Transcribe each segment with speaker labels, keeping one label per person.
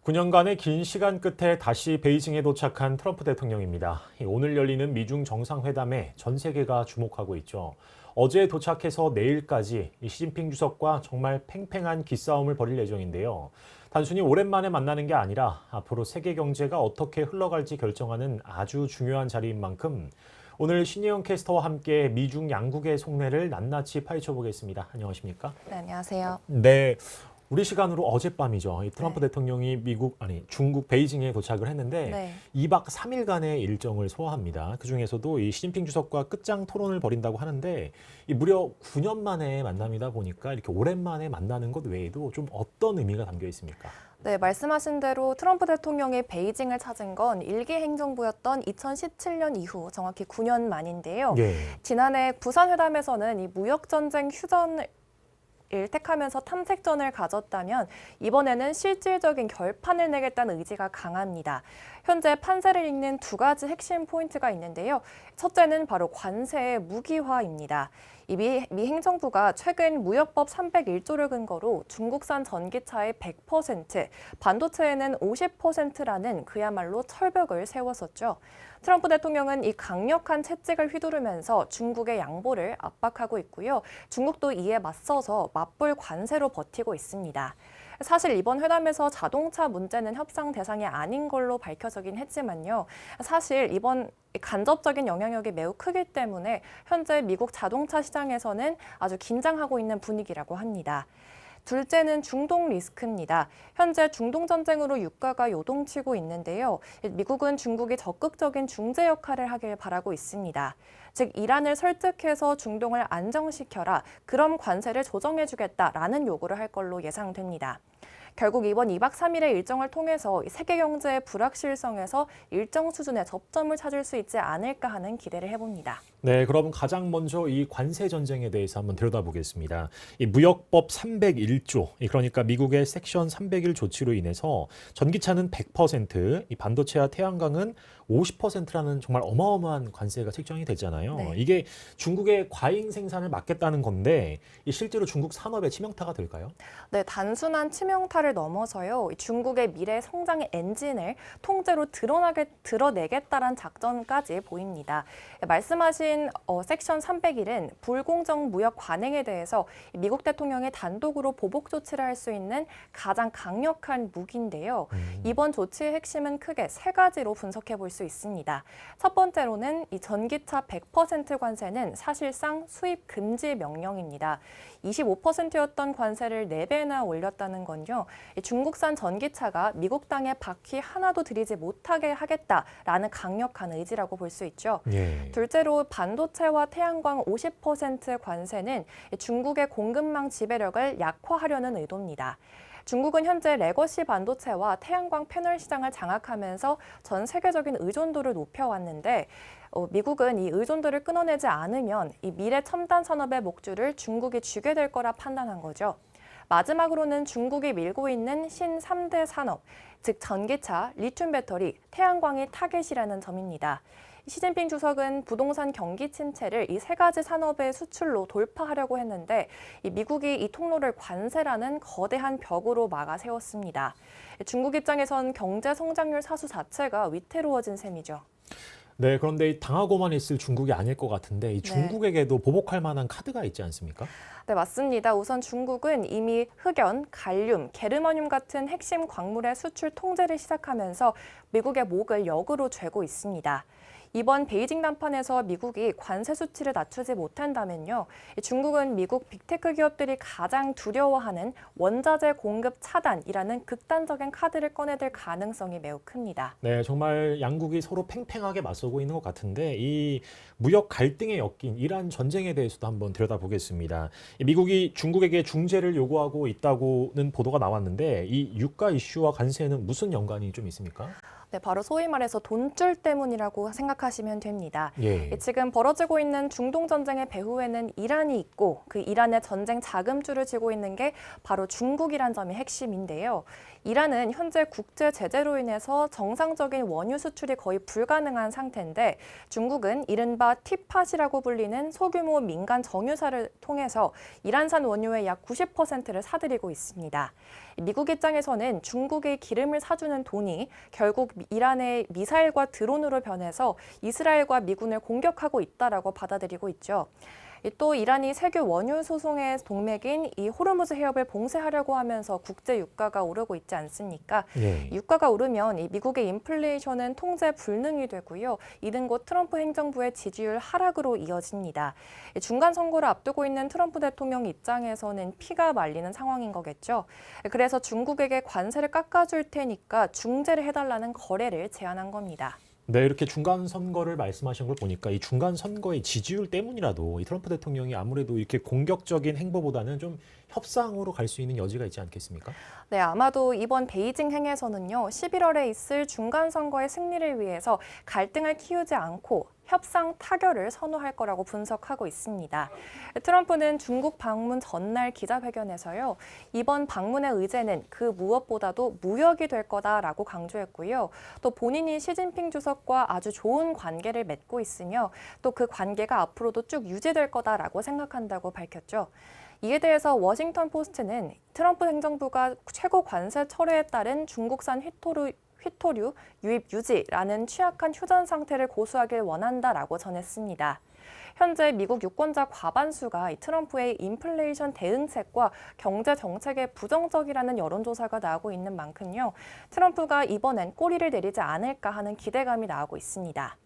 Speaker 1: 9년간의 긴 시간 끝에 다시 베이징에 도착한 트럼프 대통령입니다. 오늘 열리는 미중 정상회담에 전 세계가 주목하고 있죠. 어제 도착해서 내일까지 시진핑 주석과 정말 팽팽한 기싸움을 벌일 예정인데요. 단순히 오랜만에 만나는 게 아니라 앞으로 세계 경제가 어떻게 흘러갈지 결정하는 아주 중요한 자리인 만큼 오늘 신예영 캐스터와 함께 미중 양국의 속내를 낱낱이 파헤쳐 보겠습니다. 안녕하십니까?
Speaker 2: 네, 안녕하세요.
Speaker 1: 네. 우리 시간으로 어젯밤이죠. 이 트럼프
Speaker 2: 네.
Speaker 1: 대통령이 중국 베이징에 도착을 했는데
Speaker 2: 네.
Speaker 1: 2박 3일간의 일정을 소화합니다. 그중에서도 이 시진핑 주석과 끝장 토론을 벌인다고 하는데 이 무려 9년 만에 만남이다 보니까 이렇게 오랜만에 만나는 것 외에도 좀 어떤 의미가 담겨 있습니까?
Speaker 2: 네, 말씀하신 대로 트럼프 대통령이 베이징을 찾은 건 일기 행정부였던 2017년 이후 정확히 9년 만인데요.
Speaker 1: 예.
Speaker 2: 지난해 부산 회담에서는 이 무역 전쟁 휴전을 택하면서 탐색전을 가졌다면 이번에는 실질적인 결판을 내겠다는 의지가 강합니다. 현재 판세를 읽는 두 가지 핵심 포인트가 있는데요. 첫째는 바로 관세의 무기화입니다. 미 행정부가 최근 무역법 301조를 근거로 중국산 전기차의 100%, 반도체에는 50%라는 그야말로 철벽을 세웠었죠. 트럼프 대통령은 이 강력한 채찍을 휘두르면서 중국의 양보를 압박하고 있고요. 중국도 이에 맞서서 맞불 관세로 버티고 있습니다. 사실 이번 회담에서 자동차 문제는 협상 대상이 아닌 걸로 밝혀지긴 했지만요. 사실 이번 간접적인 영향력이 매우 크기 때문에 현재 미국 자동차 시장에서는 아주 긴장하고 있는 분위기라고 합니다. 둘째는 중동 리스크입니다. 현재 중동 전쟁으로 유가가 요동치고 있는데요. 미국은 중국이 적극적인 중재 역할을 하길 바라고 있습니다. 즉 이란을 설득해서 중동을 안정시켜라, 그럼 관세를 조정해주겠다라는 요구를 할 걸로 예상됩니다. 결국 이번 2박 3일의 일정을 통해서 세계 경제의 불확실성에서 일정 수준의 접점을 찾을 수 있지 않을까 하는 기대를 해봅니다.
Speaker 1: 네, 그럼 가장 먼저 이 관세 전쟁에 대해서 한번 들여다보겠습니다. 이 무역법 301조, 그러니까 미국의 섹션 301 조치로 인해서 전기차는 100%, 이 반도체와 태양광은 50%라는 정말 어마어마한 관세가 책정이 됐잖아요.
Speaker 2: 네.
Speaker 1: 이게 중국의 과잉 생산을 막겠다는 건데 실제로 중국 산업에 치명타가 될까요?
Speaker 2: 네, 단순한 치명타를 넘어서요. 중국의 미래 성장의 엔진을 통째로 드러내겠다는 작전까지 보입니다. 말씀하신 섹션 301은 불공정 무역 관행에 대해서 미국 대통령이 단독으로 보복 조치를 할 수 있는 가장 강력한 무기인데요. 이번 조치의 핵심은 크게 세 가지로 분석해 볼 수 있습니다. 첫 번째로는 이 전기차 100% 관세는 사실상 수입 금지 명령입니다. 25%였던 관세를 4배나 올렸다는 건요. 중국산 전기차가 미국 땅에 바퀴 하나도 들이지 못하게 하겠다라는 강력한 의지라고 볼 수 있죠.
Speaker 1: 예.
Speaker 2: 둘째로 반도체와 태양광 50% 관세는 중국의 공급망 지배력을 약화하려는 의도입니다. 중국은 현재 레거시 반도체와 태양광 패널 시장을 장악하면서 전 세계적인 의존도를 높여왔는데 미국은 이 의존도를 끊어내지 않으면 이 미래 첨단 산업의 목줄을 중국이 쥐게 될 거라 판단한 거죠. 마지막으로는 중국이 밀고 있는 신 3대 산업, 즉 전기차, 리튬 배터리, 태양광이 타겟이라는 점입니다. 시진핑 주석은 부동산 경기 침체를 이 세 가지 산업의 수출로 돌파하려고 했는데 미국이 이 통로를 관세라는 거대한 벽으로 막아 세웠습니다. 중국 입장에선 경제 성장률 사수 자체가 위태로워진 셈이죠.
Speaker 1: 네, 그런데 당하고만 있을 중국이 아닐 것 같은데 이 중국에게도 보복할 만한 카드가 있지 않습니까?
Speaker 2: 네, 맞습니다. 우선 중국은 이미 흑연, 갈륨, 게르마늄 같은 핵심 광물의 수출 통제를 시작하면서 미국의 목을 역으로 쥐고 있습니다. 이번 베이징談判에서 미국이 관세 수치를 낮추지 못한다면요. 중국은 미국 빅테크 기업들이 가장 두려워하는 원자재 공급 차단이라는 극단적인 카드를 꺼내들 가능성이 매우 큽니다.
Speaker 1: 네, 정말 양국이 서로 팽팽하게 맞서고 있는 것 같은데 이 무역 갈등에 엮인 이란 전쟁에 대해서도 한번 들여다보겠습니다. 미국이 중국에게 중재를 요구하고 있다고는 보도가 나왔는데 이 유가 이슈와 관세는 무슨 연관이 좀 있습니까?
Speaker 2: 네, 바로 소위 말해서 돈줄 때문이라고 생각하시면 됩니다.
Speaker 1: 예.
Speaker 2: 지금 벌어지고 있는 중동 전쟁의 배후에는 이란이 있고 그 이란의 전쟁 자금줄을 쥐고 있는 게 바로 중국이란 점이 핵심인데요. 이란은 현재 국제 제재로 인해서 정상적인 원유 수출이 거의 불가능한 상태인데 중국은 이른바 티팟이라고 불리는 소규모 민간 정유사를 통해서 이란산 원유의 약 90%를 사들이고 있습니다. 미국 입장에서는 중국의 기름을 사주는 돈이 결국 이란의 미사일과 드론으로 변해서 이스라엘과 미군을 공격하고 있다라고 받아들이고 있죠. 또 이란이 세계 원유 소송의 동맥인 이 호르무즈 해협을 봉쇄하려고 하면서 국제 유가가 오르고 있지 않습니까?
Speaker 1: 예.
Speaker 2: 유가가 오르면 이 미국의 인플레이션은 통제 불능이 되고요. 이는 곧 트럼프 행정부의 지지율 하락으로 이어집니다. 중간 선거를 앞두고 있는 트럼프 대통령 입장에서는 피가 말리는 상황인 거겠죠. 그래서 중국에게 관세를 깎아줄 테니까 중재를 해달라는 거래를 제안한 겁니다.
Speaker 1: 네, 이렇게 중간 선거를 말씀하신 걸 보니까 이 중간 선거의 지지율 때문이라도 이 트럼프 대통령이 아무래도 이렇게 공격적인 행보보다는 좀 협상으로 갈 수 있는 여지가 있지 않겠습니까?
Speaker 2: 네, 아마도 이번 베이징 행에서는요, 11월에 있을 중간 선거의 승리를 위해서 갈등을 키우지 않고 협상 타결을 선호할 거라고 분석하고 있습니다. 트럼프는 중국 방문 전날 기자회견에서요, 이번 방문의 의제는 그 무엇보다도 무역이 될 거다라고 강조했고요. 또 본인이 시진핑 주석과 아주 좋은 관계를 맺고 있으며 또 그 관계가 앞으로도 쭉 유지될 거다라고 생각한다고 밝혔죠. 이에 대해서 워싱턴 포스트는 트럼프 행정부가 최고 관세 철회에 따른 중국산 휘토류 유입 유지라는 취약한 휴전 상태를 고수하길 원한다라고 전했습니다. 현재 미국 유권자 과반수가 트럼프의 인플레이션 대응책과 경제 정책에 부정적이라는 여론조사가 나오고 있는 만큼요. 트럼프가 이번엔 꼬리를 내리지 않을까 하는 기대감이 나오고 있습니다.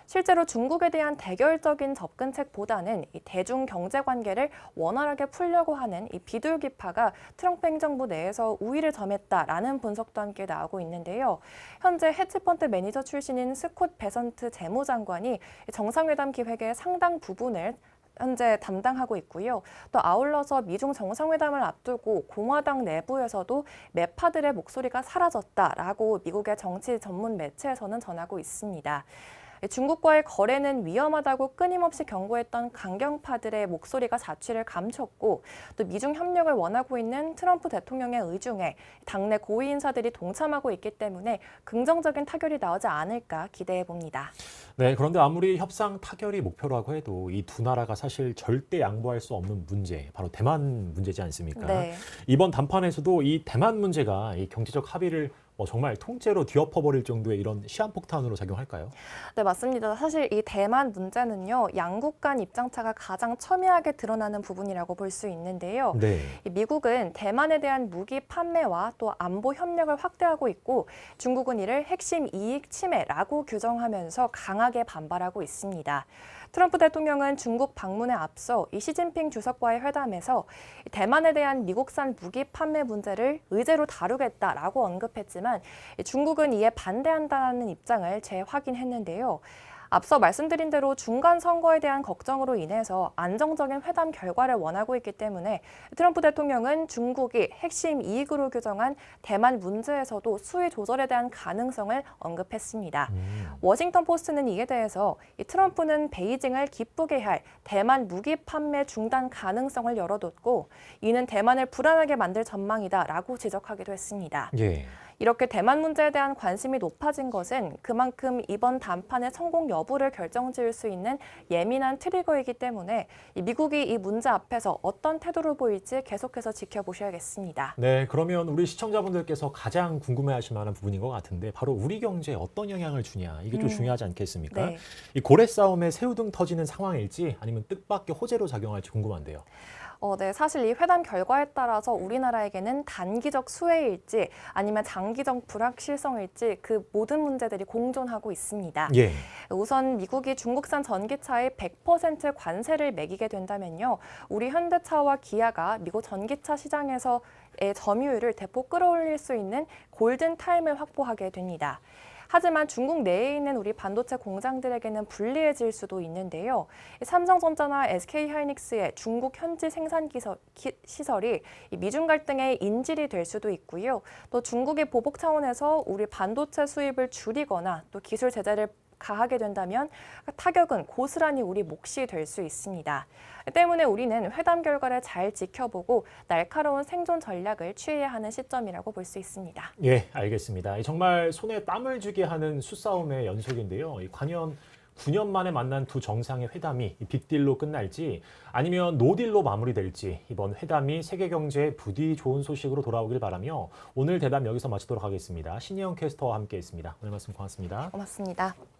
Speaker 2: 실제로 중국에 대한 대결적인 접근책보다는 이 대중 경제 관계를 원활하게 풀려고 하는 이 비둘기파가 트럼프 행정부 내에서 우위를 점했다라는 분석도 함께 나오고 있는데요. 현재 헤지펀드 매니저 출신인 스콧 베선트 재무장관이 정상회담 기획의 상당 부분을 현재 담당하고 있고요. 또 아울러서 미중 정상회담을 앞두고 공화당 내부에서도 매파들의 목소리가 사라졌다라고 미국의 정치 전문 매체에서는 전하고 있습니다. 중국과의 거래는 위험하다고 끊임없이 경고했던 강경파들의 목소리가 자취를 감췄고 또 미중 협력을 원하고 있는 트럼프 대통령의 의중에 당내 고위 인사들이 동참하고 있기 때문에 긍정적인 타결이 나오지 않을까 기대해 봅니다.
Speaker 1: 네, 그런데 아무리 협상 타결이 목표라고 해도 이 두 나라가 사실 절대 양보할 수 없는 문제, 바로 대만 문제지 않습니까?
Speaker 2: 네.
Speaker 1: 이번 담판에서도 이 대만 문제가 이 경제적 합의를 정말 통째로 뒤엎어버릴 정도의 이런 시한폭탄으로 작용할까요?
Speaker 2: 네, 맞습니다. 사실 이 대만 문제는요, 양국 간 입장차가 가장 첨예하게 드러나는 부분이라고 볼 수 있는데요.
Speaker 1: 네.
Speaker 2: 이 미국은 대만에 대한 무기 판매와 또 안보 협력을 확대하고 있고 중국은 이를 핵심 이익 침해라고 규정하면서 강하게 반발하고 있습니다. 트럼프 대통령은 중국 방문에 앞서 이 시진핑 주석과의 회담에서 대만에 대한 미국산 무기 판매 문제를 의제로 다루겠다라고 언급했지만 중국은 이에 반대한다는 입장을 재확인했는데요. 앞서 말씀드린 대로 중간 선거에 대한 걱정으로 인해서 안정적인 회담 결과를 원하고 있기 때문에 트럼프 대통령은 중국이 핵심 이익으로 규정한 대만 문제에서도 수위 조절에 대한 가능성을 언급했습니다. 워싱턴 포스트는 이에 대해서 트럼프는 베이징을 기쁘게 할 대만 무기 판매 중단 가능성을 열어뒀고 이는 대만을 불안하게 만들 전망이다라고 지적하기도 했습니다.
Speaker 1: 예.
Speaker 2: 이렇게 대만 문제에 대한 관심이 높아진 것은 그만큼 이번 담판의 성공 여부를 결정지을 수 있는 예민한 트리거이기 때문에 미국이 이 문제 앞에서 어떤 태도를 보일지 계속해서 지켜보셔야겠습니다.
Speaker 1: 네, 그러면 우리 시청자분들께서 가장 궁금해하실 만한 부분인 것 같은데 바로 우리 경제에 어떤 영향을 주냐 이게 좀 중요하지 않겠습니까?
Speaker 2: 네.
Speaker 1: 이 고래 싸움에 새우등 터지는 상황일지 아니면 뜻밖의 호재로 작용할지 궁금한데요.
Speaker 2: 네, 사실 이 회담 결과에 따라서 우리나라에게는 단기적 수혜일지 아니면 장기적 불확실성일지 그 모든 문제들이 공존하고 있습니다.
Speaker 1: 예.
Speaker 2: 우선 미국이 중국산 전기차에 100% 관세를 매기게 된다면요. 우리 현대차와 기아가 미국 전기차 시장에서의 점유율을 대폭 끌어올릴 수 있는 골든 타임을 확보하게 됩니다. 하지만 중국 내에 있는 우리 반도체 공장들에게는 불리해질 수도 있는데요. 삼성전자나 SK하이닉스의 중국 현지 생산 시설이 미중 갈등의 인질이 될 수도 있고요. 또 중국이 보복 차원에서 우리 반도체 수입을 줄이거나 또 기술 제재를 가하게 된다면 타격은 고스란히 우리 몫이 될 수 있습니다. 때문에 우리는 회담 결과를 잘 지켜보고 날카로운 생존 전략을 취해야 하는 시점이라고 볼 수 있습니다.
Speaker 1: 예, 알겠습니다. 정말 손에 땀을 쥐게 하는 수싸움의 연속인데요. 과연 9년 만에 만난 두 정상의 회담이 빅딜로 끝날지 아니면 노딜로 마무리될지 이번 회담이 세계 경제에 부디 좋은 소식으로 돌아오길 바라며 오늘 대담 여기서 마치도록 하겠습니다. 신혜영 캐스터와 함께했습니다. 오늘 말씀 고맙습니다.
Speaker 2: 고맙습니다.